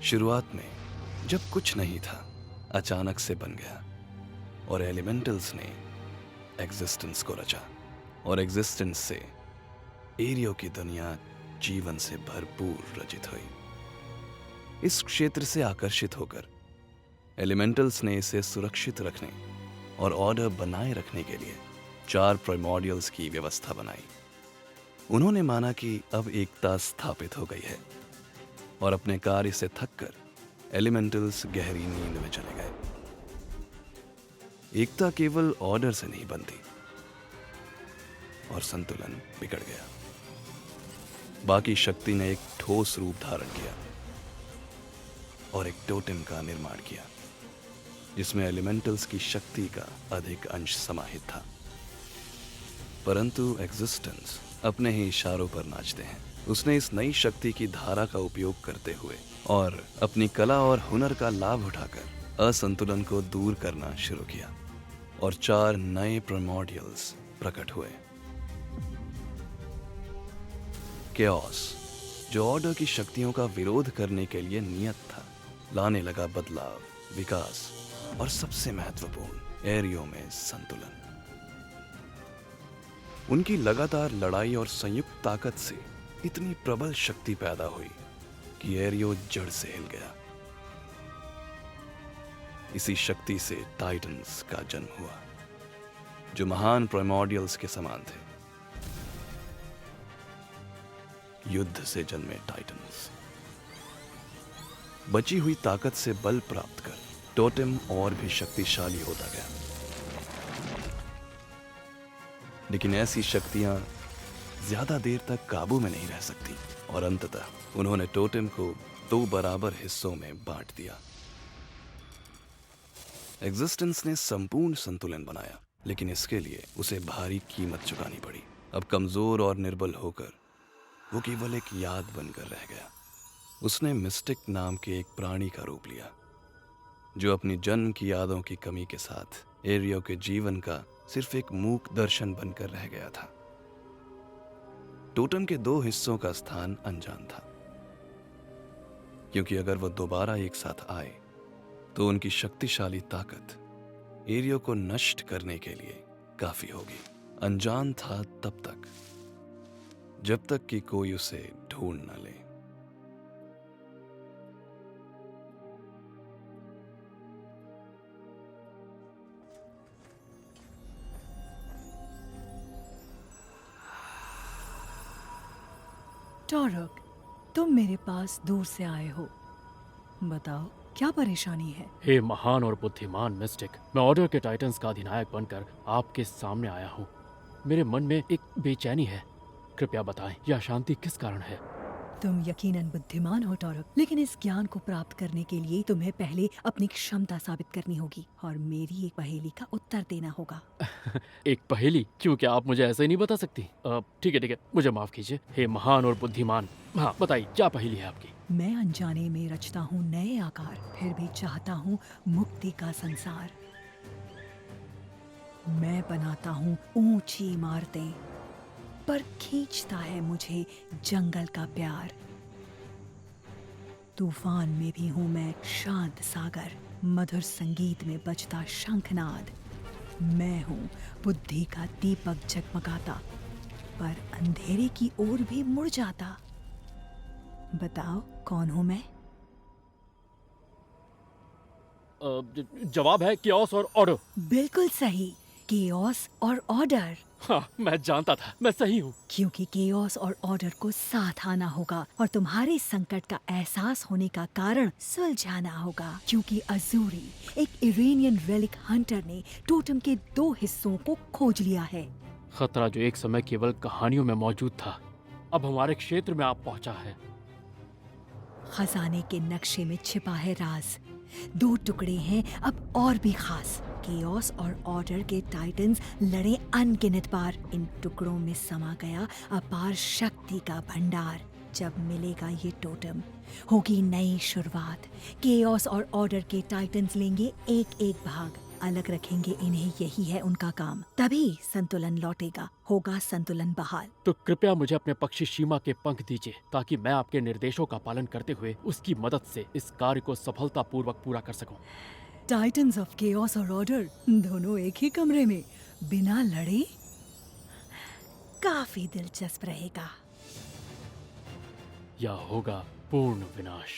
शुरुआत में जब कुछ नहीं था, अचानक से बन गया और एलिमेंटल्स ने एग्जिस्टेंस को रचा और एग्जिस्टेंस से एरियो की दुनिया जीवन से भरपूर रचित हुई। इस क्षेत्र से आकर्षित होकर एलिमेंटल्स ने इसे सुरक्षित रखने और ऑर्डर बनाए रखने के लिए 4 प्राइमोर्डियल्स की व्यवस्था बनाई। उन्होंने माना कि अब एकता स्थापित हो गई है और अपने कार्य से थककर एलिमेंटल्स गहरी नींद में चले गए। एकता केवल ऑर्डर से नहीं बनती और संतुलन बिगड़ गया। बाकी शक्ति ने एक ठोस रूप धारण किया और एक टोटेम का निर्माण किया जिसमें एलिमेंटल्स की शक्ति का अधिक अंश समाहित था। परंतु एग्जिस्टेंस अपने ही इशारों पर नाचते हैं। उसने इस नई शक्ति की धारा का उपयोग करते हुए और अपनी कला और हुनर का लाभ उठाकर असंतुलन को दूर करना शुरू किया और 4 नए प्राइमोर्डियल्स प्रकट हुए। केओस, जो ऑर्डर की शक्तियों का विरोध करने के लिए नियत था, लाने लगा बदलाव, विकास और सबसे महत्वपूर्ण एरियो में संतुलन। उनकी लगातार लड़ाई और संयुक्त ताकत से इतनी प्रबल शक्ति पैदा हुई कि एरियो जड़ से हिल गया। इसी शक्ति से टाइटन्स का जन्म हुआ, जो महान प्राइमोर्डियल्स के समान थे। युद्ध से जन्मे टाइटन्स बची हुई ताकत से बल प्राप्त कर टोटेम और भी शक्तिशाली होता गया। लेकिन ऐसी शक्तियां ज्यादा देर तक काबू में नहीं रह सकती और अंततः उन्होंने टोटेम को 2 बराबर हिस्सों में बांट दिया। एग्जिस्टेंस ने संपूर्ण संतुलन बनाया, लेकिन इसके लिए उसे भारी कीमत चुकानी पड़ी। अब कमजोर और निर्बल होकर वो केवल एक याद बनकर रह गया। उसने मिस्टिक नाम के एक प्राणी का रूप लिया, जो अपनी जन्म की यादों की कमी के साथ एरियो के जीवन का सिर्फ एक मूक दर्शन बनकर रह गया था। टोटेम के 2 हिस्सों का स्थान अनजान था, क्योंकि अगर वो दोबारा एक साथ आए तो उनकी शक्तिशाली ताकत एरियो को नष्ट करने के लिए काफी होगी। अनजान था तब तक जब तक कि कोई उसे ढूंढ न ले। टॉरक, तुम मेरे पास दूर से आए हो। बताओ, क्या परेशानी है? हे महान और बुद्धिमान मिस्टिक, मैं ऑर्डर के टाइटन्स का अधिनायक बनकर आपके सामने आया हूँ। मेरे मन में एक बेचैनी है। कृपया बताएं, यह अशांति किस कारण है? तुम यकीनन बुद्धिमान हो टॉरक, लेकिन इस ज्ञान को प्राप्त करने के लिए तुम्हें पहले अपनी क्षमता साबित करनी होगी और मेरी एक पहेली का उत्तर देना होगा। एक पहेली? क्यों, क्या आप मुझे ऐसे ही नहीं बता सकती? ठीक है, मुझे माफ कीजिए। हे महान और बुद्धिमान, हाँ बताइए, क्या पहेली है आपकी? मैं अनजाने में रचता हूँ नए आकार, फिर भी चाहता हूँ मुक्ति का संसार। मैं बनाता हूँ ऊंची इमारतें, पर खींचता है मुझे जंगल का प्यार। तूफान में भी हूँ मैं शांत सागर, मधुर संगीत में बजता शंखनाद। मैं हूँ बुद्धि का दीपक जगमगाता, पर अंधेरे की ओर भी मुड़ जाता। बताओ, कौन हूँ मैं? जवाब है केओस और ऑर्डर। बिल्कुल सही, केओस और ऑर्डर। हाँ, मैं जानता था, मैं सही हूँ। क्योंकि केओस और ऑर्डर को साथ आना होगा और तुम्हारे संकट का एहसास होने का कारण सुलझाना होगा। क्योंकि अजूरी, एक इरेनियन रेलिक हंटर ने टोटेम के 2 हिस्सों को खोज लिया है। खतरा जो एक समय केवल कहानियों में मौजूद था, अब हमारे क्षेत्र में आप पहुंचा है। खजाने के नक्शे में छिपा है राज। 2 टुकड़े हैं अब और भी खास। केओस और ऑर्डर के टाइटन्स लड़े अनगिनत बार। इन टुकड़ों में समा गया अपार शक्ति का भंडार। जब मिलेगा ये टोटेम, होगी नई शुरुआत। केओस और ऑर्डर के टाइटन्स लेंगे एक एक भाग। अलग रखेंगे इन्हें, यही है उनका काम। तभी संतुलन लौटेगा, होगा संतुलन बहाल। तो कृपया मुझे अपने पक्षी शीमा के पंख दीजिए ताकि मैं आपके निर्देशों का पालन करते हुए उसकी मदद से इस कार्य को सफलतापूर्वक पूरा कर सकूं। टाइटन्स ऑफ केओस और ऑर्डर दोनों एक ही कमरे में बिना लड़े, काफी दिलचस्प रहेगा। या होगा पूर्ण विनाश।